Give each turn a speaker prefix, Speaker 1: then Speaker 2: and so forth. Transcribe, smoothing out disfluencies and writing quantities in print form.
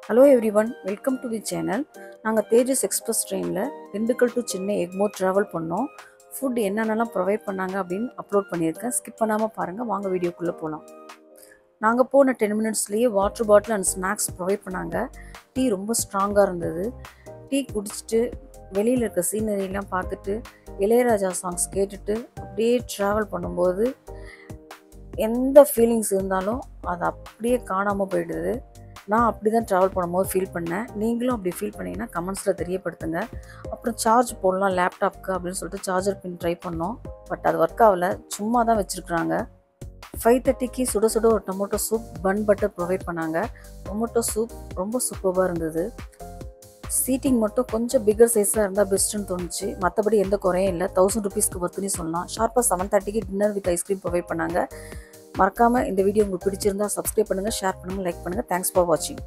Speaker 1: Hello everyone, welcome to the channel. நாங்கள் தேஜஸ் express ட்ரெயினில் Dindigul to Chennai Egmore travel பண்ணோம். ஃபுட் என்னென்னலாம் ப்ரொவைட் பண்ணாங்க அப்படின்னு அப்லோட் பண்ணியிருக்கேன். ஸ்கிப் பண்ணாமல் பாருங்கள், வாங்க வீடியோக்குள்ளே போகலாம். நாங்கள் போன 10 மினிட்ஸ்லேயே water bottle and snacks provide பண்ணாங்க. டீ ரொம்ப ஸ்ட்ராங்காக இருந்தது. டீ குடிச்சிட்டு வெளியில் இருக்க சீனரிலாம் பார்த்துட்டு இளையராஜா சாங்ஸ் கேட்டுட்டு அப்படியே ட்ராவல் பண்ணும்போது எந்த ஃபீலிங்ஸ் இருந்தாலும் அது அப்படியே காணாமல் போயிடுது. நான் அப்படி தான் ட்ராவல் பண்ணும்போது ஃபீல் பண்ணேன். நீங்களும் அப்படி ஃபீல் பண்ணிங்கன்னா கமெண்ட்ஸில் தெரியப்படுத்துங்க. அப்புறம் சார்ஜ் போடலாம் லேப்டாப்க்கு அப்படின்னு சொல்லிட்டு சார்ஜர் பின் ட்ரை பண்ணோம். பட் அது ஒர்க் ஆகலை, சும்மா தான் வச்சுருக்குறாங்க. 5:30க்கு சுட சுட ஒரு tomato soup bun butter provide பண்ணாங்க. டொமேட்டோ சூப் ரொம்ப சூப்பராக இருந்தது. சீட்டிங் மட்டும் கொஞ்சம் பிக்கர் சைஸாக இருந்தால் பெஸ்ட்டுன்னு தோணுச்சு. மற்றபடி எந்த குறையும் இல்லை. 1000 ருபீஸ்க்கு ஒர்த்துன்னு சொல்லலாம். ஷார்ப்பாக 7:30க்கு டின்னர் வித் ஐஸ்கிரீம் ப்ரொவைட் பண்ணாங்க. மறக்காமல் இந்த வீடியோ உங்களுக்கு பிடிச்சிருந்தா சப்ஸ்கிரைப் பண்ணுங்கள், ஷேர் பண்ணுங்கள், லைக் பண்ணுங்கள். தேங்க்ஸ் ஃபார் வாட்சிங்.